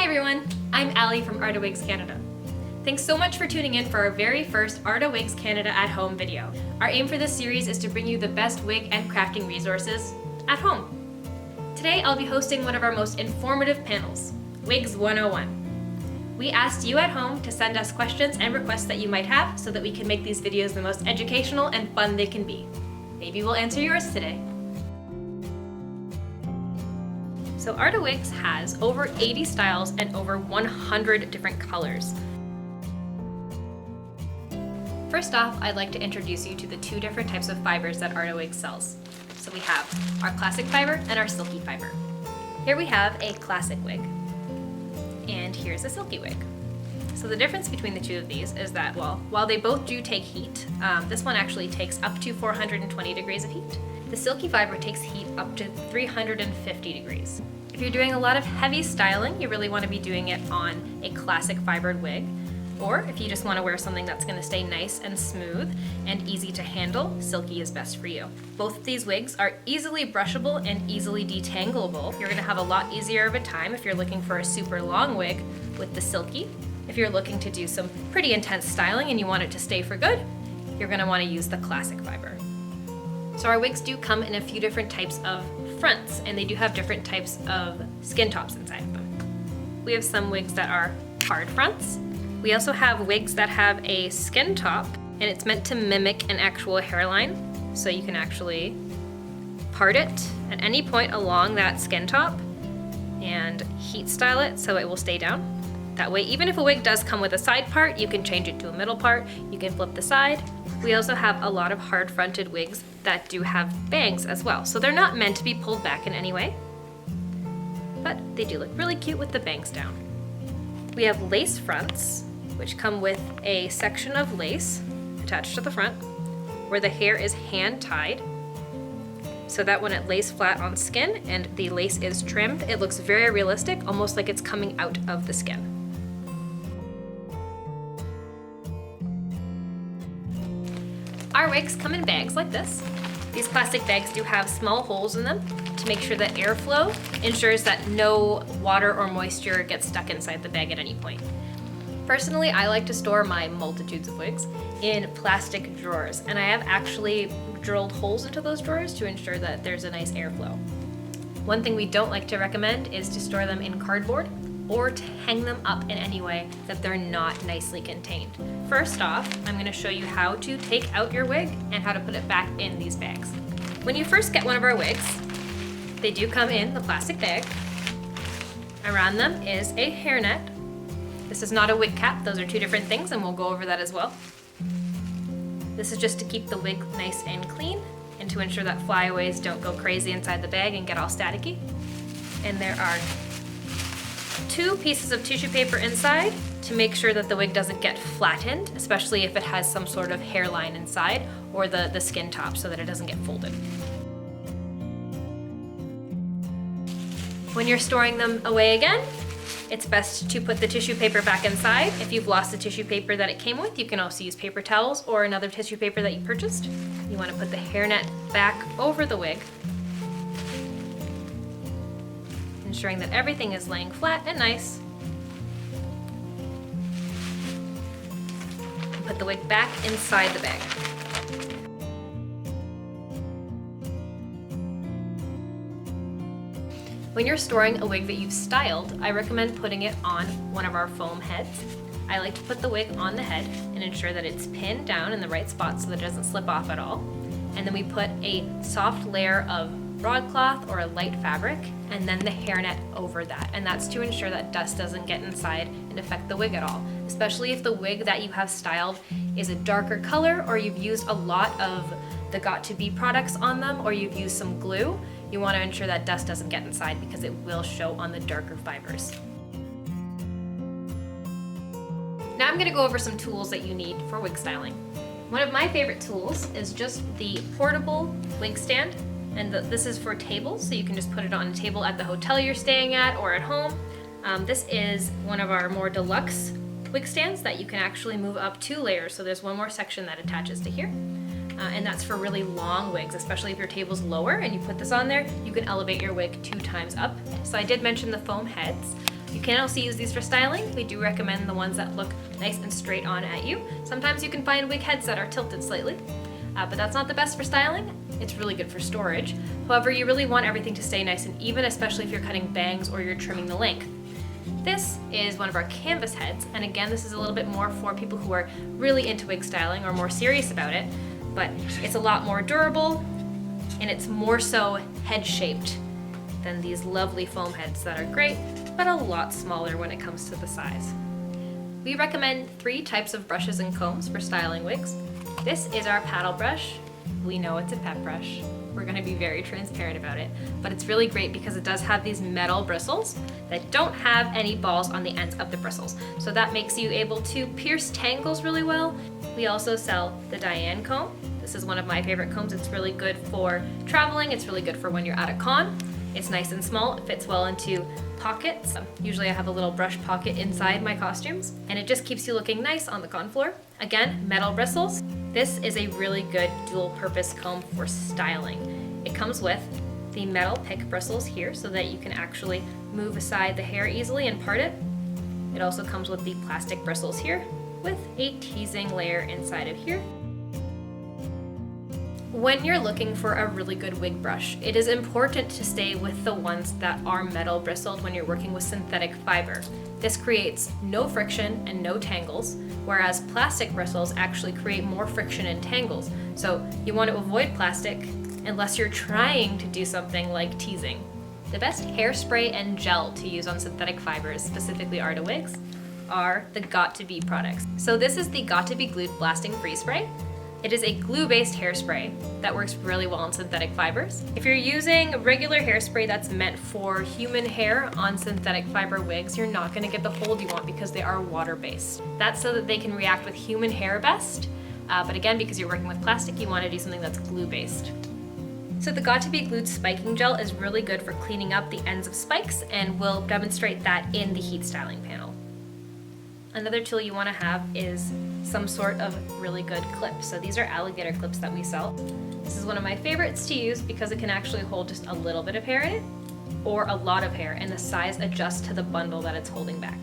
Hi everyone, I'm Ali from Arda Wigs Canada. Thanks so much for tuning in for our very first Arda Wigs Canada at Home video. Our aim for this series is to bring you the best wig and crafting resources at home. Today I'll be hosting one of our most informative panels, Wigs 101. We asked you at home to send us questions and requests that you might have so that we can make these videos the most educational and fun they can be. Maybe we'll answer yours today. So Arda Wigs has over 80 styles and over 100 different colors. First off, I'd like to introduce you to the two different types of fibers that Arda Wigs sells. So we have our classic fiber and our silky fiber. Here we have a classic wig, and here's a silky wig. So the difference between the two of these is that, well, while they both do take heat, this one actually takes up to 420 degrees of heat. The silky fiber takes heat up to 350 degrees. If you're doing a lot of heavy styling, you really want to be doing it on a classic fibered wig. Or if you just want to wear something that's going to stay nice and smooth and easy to handle, silky is best for you. Both of these wigs are easily brushable and easily detangleable. You're going to have a lot easier of a time if you're looking for a super long wig with the silky. If you're looking to do some pretty intense styling and you want it to stay for good, you're going to want to use the classic fiber. So our wigs do come in a few different types of fronts, and they do have different types of skin tops inside of them. We have some wigs that are hard fronts. We also have wigs that have a skin top, and it's meant to mimic an actual hairline, so you can actually part it at any point along that skin top and heat style it so it will stay down. That way, even if a wig does come with a side part, you can change it to a middle part, you can flip the side. We also have a lot of hard fronted wigs that do have bangs as well. So they're not meant to be pulled back in any way, but they do look really cute with the bangs down. We have lace fronts, which come with a section of lace attached to the front where the hair is hand tied, so that when it lays flat on skin and the lace is trimmed, it looks very realistic, almost like it's coming out of the skin. Our wigs come in bags like this. These plastic bags do have small holes in them to make sure that airflow ensures that no water or moisture gets stuck inside the bag at any point. Personally, I like to store my multitudes of wigs in plastic drawers, and I have actually drilled holes into those drawers to ensure that there's a nice airflow. One thing we don't like to recommend is to store them in cardboard or to hang them up in any way that they're not nicely contained. First off, I'm going to show you how to take out your wig and how to put it back in these bags. When you first get one of our wigs, they do come in the plastic bag. Around them is a hairnet. This is not a wig cap, those are two different things, and we'll go over that as well. This is just to keep the wig nice and clean and to ensure that flyaways don't go crazy inside the bag and get all staticky. And there are two pieces of tissue paper inside to make sure that the wig doesn't get flattened, especially if it has some sort of hairline inside or the skin top, so that it doesn't get folded. When you're storing them away again, it's best to put the tissue paper back inside. If you've lost the tissue paper that it came with, you can also use paper towels or another tissue paper that you purchased. You want to put the hairnet back over the wig, ensuring that everything is laying flat and nice. Put the wig back inside the bag. When you're storing a wig that you've styled, I recommend putting it on one of our foam heads. I like to put the wig on the head and ensure that it's pinned down in the right spot so that it doesn't slip off at all. And then we put a soft layer of broadcloth or a light fabric, and then the hairnet over that. And that's to ensure that dust doesn't get inside and affect the wig at all. Especially if the wig that you have styled is a darker color, or you've used a lot of the Got2b products on them, or you've used some glue, you want to ensure that dust doesn't get inside because it will show on the darker fibers. Now I'm going to go over some tools that you need for wig styling. One of my favorite tools is just the portable wig stand, and this is for tables, so you can just put it on a table at the hotel you're staying at or at home. This is one of our more deluxe wig stands that you can actually move up 2 layers, so there's one more section that attaches to here. And that's for really long wigs, especially if your table's lower and you put this on there, you can elevate your wig 2 times up. So I did mention the foam heads. You can also use these for styling. We do recommend the ones that look nice and straight on at you. Sometimes you can find wig heads that are tilted slightly, but that's not the best for styling. It's really good for storage. However, you really want everything to stay nice and even, especially if you're cutting bangs or you're trimming the length. This is one of our canvas heads, and again, this is a little bit more for people who are really into wig styling or more serious about it, but it's a lot more durable, and it's more so head-shaped than these lovely foam heads that are great, but a lot smaller when it comes to the size. We recommend 3 types of brushes and combs for styling wigs. This is our paddle brush. We know it's a pet brush. We're going to be very transparent about it, but it's really great because it does have these metal bristles that don't have any balls on the ends of the bristles. So that makes you able to pierce tangles really well. We also sell the Diane comb. This is one of my favorite combs. It's really good for traveling. It's really good for when you're at a con. It's nice and small. It fits well into pockets. Usually I have a little brush pocket inside my costumes, and it just keeps you looking nice on the con floor. Again, metal bristles. This is a really good dual purpose comb for styling. It comes with the metal pick bristles here so that you can actually move aside the hair easily and part it. It also comes with the plastic bristles here with a teasing layer inside of here. When you're looking for a really good wig brush, it is important to stay with the ones that are metal bristled when you're working with synthetic fiber. This creates no friction and no tangles, whereas plastic bristles actually create more friction and tangles. So you want to avoid plastic unless you're trying to do something like teasing. The best hairspray and gel to use on synthetic fibers, specifically Arda wigs, are the Got2b products. So this is the Got2b Glued Blasting Free Spray. It is a glue-based hairspray that works really well on synthetic fibers. If you're using regular hairspray that's meant for human hair on synthetic fiber wigs, you're not gonna get the hold you want because they are water-based. That's so that they can react with human hair best, but again, because you're working with plastic, you wanna do something that's glue-based. So the Got2b Glued Spiking Gel is really good for cleaning up the ends of spikes, and we'll demonstrate that in the heat styling panel. Another tool you want to have is some sort of really good clip. So these are alligator clips that we sell. This is one of my favorites to use because it can actually hold just a little bit of hair in it or a lot of hair, and the size adjusts to the bundle that it's holding back.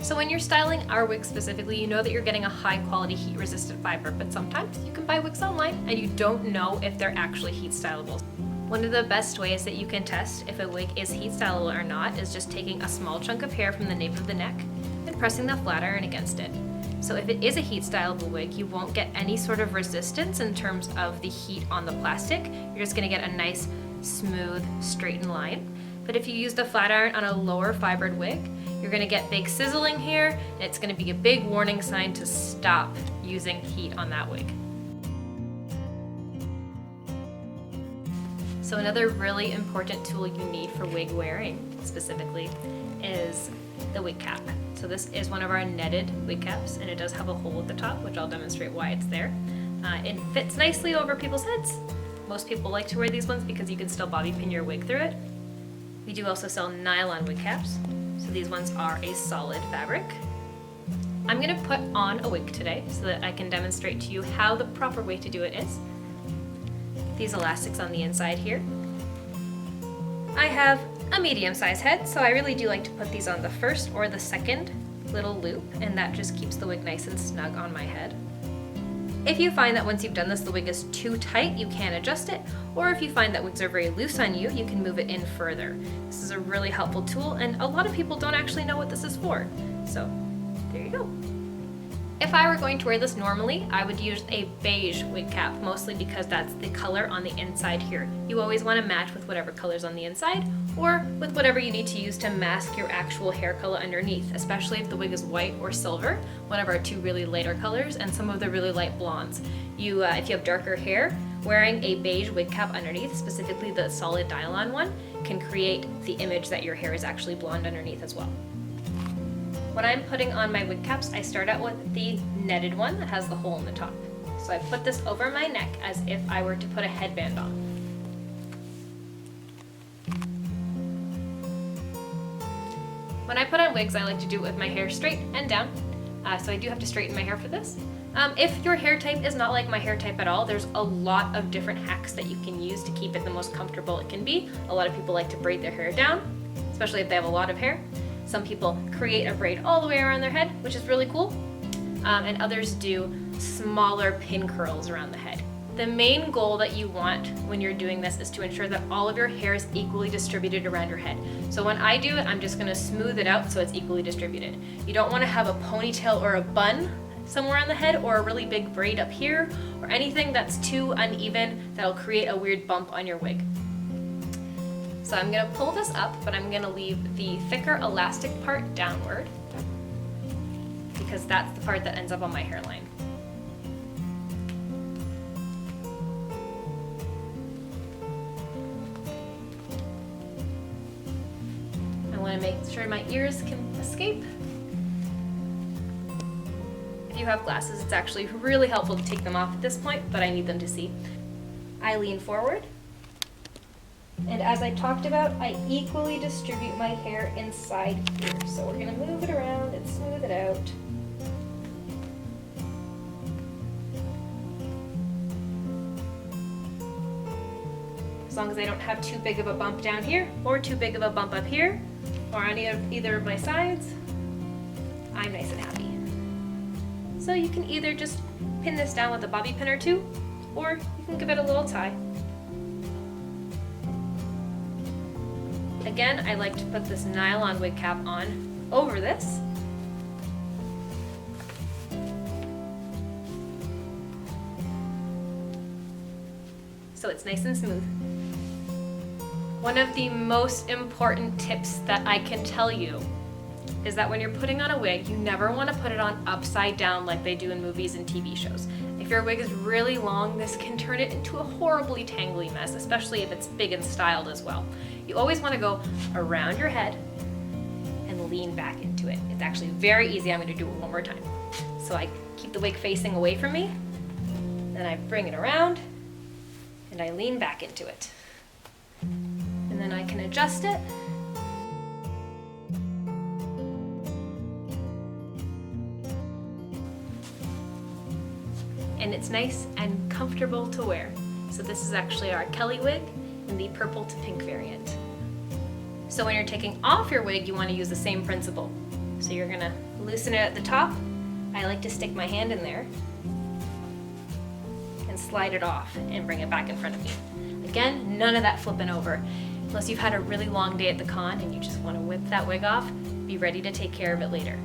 So when you're styling our wigs specifically, you know that you're getting a high quality heat resistant fiber, but sometimes you can buy wigs online and you don't know if they're actually heat stylable. One of the best ways that you can test if a wig is heat stylable or not is just taking a small chunk of hair from the nape of the neck and pressing the flat iron against it. So if it is a heat stylable wig, you won't get any sort of resistance in terms of the heat on the plastic. You're just gonna get a nice, smooth, straightened line. But if you use the flat iron on a lower fibered wig, you're gonna get big sizzling here, and it's gonna be a big warning sign to stop using heat on that wig. So another really important tool you need for wig wearing specifically is the wig cap. So this is one of our netted wig caps, and it does have a hole at the top, which I'll demonstrate why it's there. It fits nicely over people's heads. Most people like to wear these ones because you can still bobby pin your wig through it. We do also sell nylon wig caps. So these ones are a solid fabric. I'm gonna put on a wig today so that I can demonstrate to you how the proper way to do it is. These elastics on the inside here. I have a medium-sized head, so I really do like to put these on the first or the second little loop, and that just keeps the wig nice and snug on my head. If you find that once you've done this, the wig is too tight, you can adjust it, or if you find that wigs are very loose on you, you can move it in further. This is a really helpful tool, and a lot of people don't actually know what this is for. So, there you go. If I were going to wear this normally, I would use a beige wig cap, mostly because that's the color on the inside here. You always want to match with whatever color's on the inside, or with whatever you need to use to mask your actual hair color underneath, especially if the wig is white or silver, one of our two really lighter colors, and some of the really light blondes. If you have darker hair, wearing a beige wig cap underneath, specifically the solid nylon one, can create the image that your hair is actually blonde underneath as well. When I'm putting on my wig caps, I start out with the netted one that has the hole in the top. So I put this over my neck as if I were to put a headband on. When I put on wigs, I like to do it with my hair straight and down. So I do have to straighten my hair for this. If your hair type is not like my hair type at all, there's a lot of different hacks that you can use to keep it the most comfortable it can be. A lot of people like to braid their hair down, especially if they have a lot of hair. Some people create a braid all the way around their head, which is really cool. And others do smaller pin curls around the head. The main goal that you want when you're doing this is to ensure that all of your hair is equally distributed around your head. So when I do it, I'm just gonna smooth it out so it's equally distributed. You don't wanna have a ponytail or a bun somewhere on the head, or a really big braid up here, or anything that's too uneven that'll create a weird bump on your wig. So I'm gonna pull this up, but I'm gonna leave the thicker elastic part downward because that's the part that ends up on my hairline. I wanna make sure my ears can escape. If you have glasses, it's actually really helpful to take them off at this point, but I need them to see. I lean forward, and as I talked about, I equally distribute my hair inside here. So we're gonna move it around and smooth it out. As long as I don't have too big of a bump down here, or too big of a bump up here, or on either of my sides, I'm nice and happy. So you can either just pin this down with a bobby pin or two, or you can give it a little tie. Again, I like to put this nylon wig cap on over this. So it's nice and smooth. One of the most important tips that I can tell you is that when you're putting on a wig, you never want to put it on upside down like they do in movies and TV shows. If your wig is really long, this can turn it into a horribly tangly mess, especially if it's big and styled as well. You always want to go around your head and lean back into it. It's actually very easy. I'm going to do it one more time. So I keep the wig facing away from me, then I bring it around, and I lean back into it. And then I can adjust it. And it's nice and comfortable to wear. So this is actually our Kelly wig in the purple to pink variant. So when you're taking off your wig, you want to use the same principle. So you're gonna loosen it at the top. I like to stick my hand in there and slide it off and bring it back in front of me. Again, none of that flipping over. Unless you've had a really long day at the con and you just want to whip that wig off, be ready to take care of it later.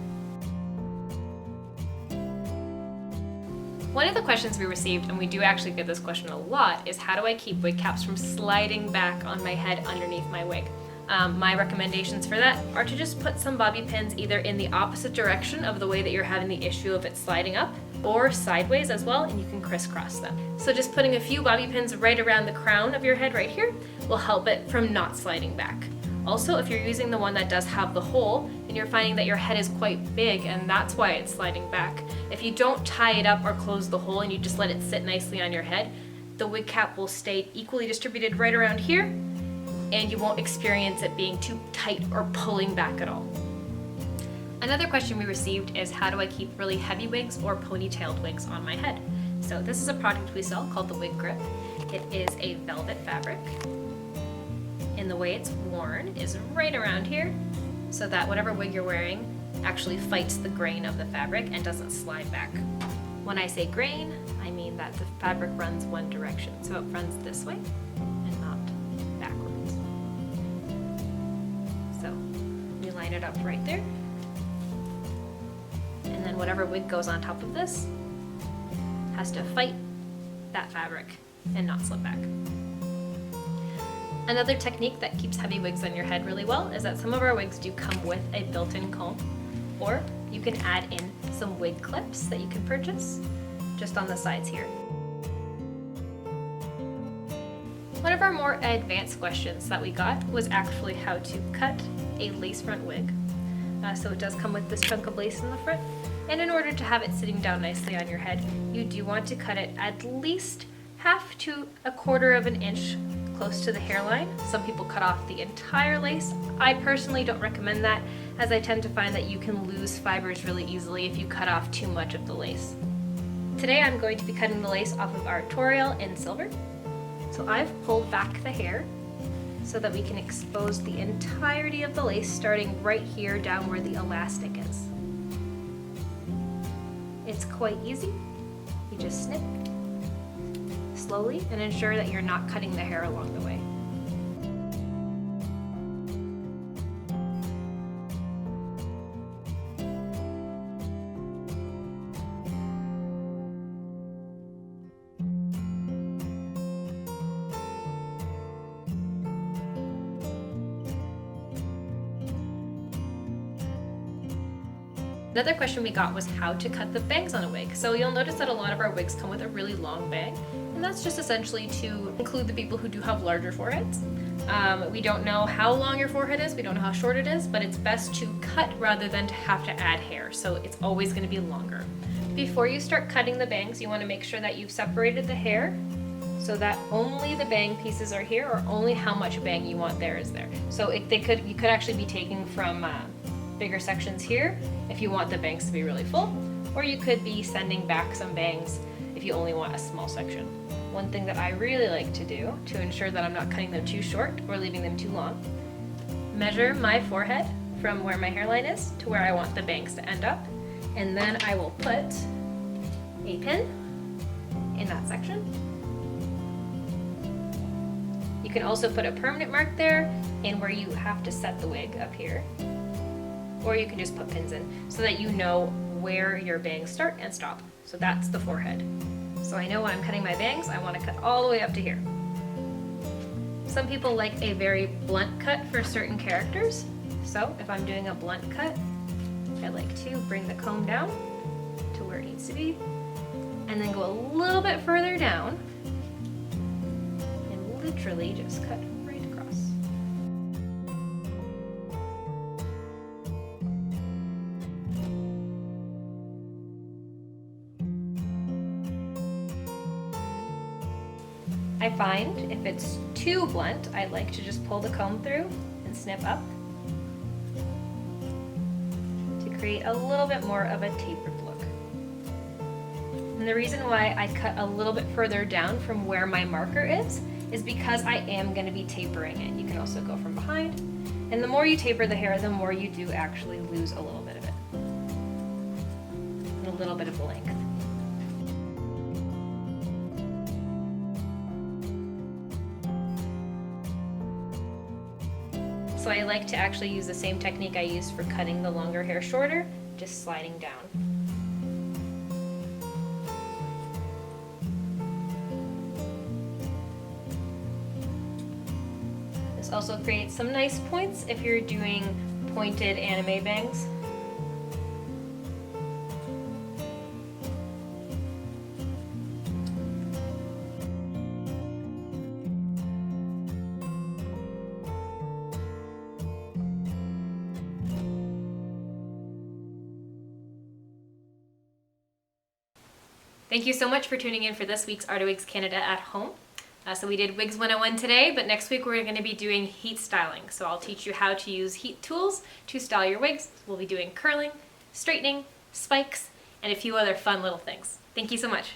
One of the questions we received, and we do actually get this question a lot, is how do I keep wig caps from sliding back on my head underneath my wig? My recommendations for that are to just put some bobby pins either in the opposite direction of the way that you're having the issue of it sliding up, or sideways as well, and you can crisscross them. So just putting a few bobby pins right around the crown of your head right here will help it from not sliding back. Also, if you're using the one that does have the hole and you're finding that your head is quite big and that's why it's sliding back, if you don't tie it up or close the hole and you just let it sit nicely on your head, the wig cap will stay equally distributed right around here and you won't experience it being too tight or pulling back at all. Another question we received is how do I keep really heavy wigs or ponytailed wigs on my head? So this is a product we sell called the Wig Grip. It is a velvet fabric. And the way it's worn is right around here so that whatever wig you're wearing actually fights the grain of the fabric and doesn't slide back. When I say grain, I mean that the fabric runs one direction. So it runs this way and not backwards. So we line it up right there. And then whatever wig goes on top of this has to fight that fabric and not slip back. Another technique that keeps heavy wigs on your head really well is that some of our wigs do come with a built-in comb, or you can add in some wig clips that you can purchase just on the sides here. One of our more advanced questions that we got was actually how to cut a lace front wig. So it does come with this chunk of lace in the front, and in order to have it sitting down nicely on your head, you do want to cut it at least 1/2 to 1/4 of an inch close to the hairline. Some people cut off the entire lace. I personally don't recommend that, as I tend to find that you can lose fibers really easily if you cut off too much of the lace. Today I'm going to be cutting the lace off of our Tauriel in silver. So I've pulled back the hair so that we can expose the entirety of the lace, starting right here down where the elastic is. It's quite easy. You just snip slowly and ensure that you're not cutting the hair along the way. Another question we got was how to cut the bangs on a wig. So you'll notice that a lot of our wigs come with a really long bang, and that's just essentially to include the people who do have larger foreheads. We don't know how long your forehead is, we don't know how short it is, but it's best to cut rather than to have to add hair, so it's always going to be longer. Before you start cutting the bangs, you want to make sure that you've separated the hair so that only the bang pieces are here, or only how much bang you want there is there. So you could actually be taking from bigger sections here if you want the bangs to be really full, or you could be sending back some bangs if you only want a small section. One thing that I really like to do to ensure that I'm not cutting them too short or leaving them too long, measure my forehead from where my hairline is to where I want the bangs to end up, and then I will put a pin in that section. You can also put a permanent mark there and where you have to set the wig up here, or you can just put pins in so that you know where your bangs start and stop. So that's the forehead. So I know when I'm cutting my bangs, I want to cut all the way up to here. Some people like a very blunt cut for certain characters. So if I'm doing a blunt cut, I like to bring the comb down to where it needs to be, and then go a little bit further down and literally just cut right across. I find if it's too blunt, I like to just pull the comb through and snip up to create a little bit more of a tapered look. And the reason why I cut a little bit further down from where my marker is because I am going to be tapering it. You can also go from behind, and the more you taper the hair, the more you do actually lose a little bit of it, and a little bit of the length. So I like to actually use the same technique I used for cutting the longer hair shorter, just sliding down. This also creates some nice points if you're doing pointed anime bangs. Thank you so much for tuning in for this week's Arda Wigs Canada at Home. So we did Wigs 101 today, but next week we're going to be doing heat styling. So I'll teach you how to use heat tools to style your wigs. We'll be doing curling, straightening, spikes, and a few other fun little things. Thank you so much.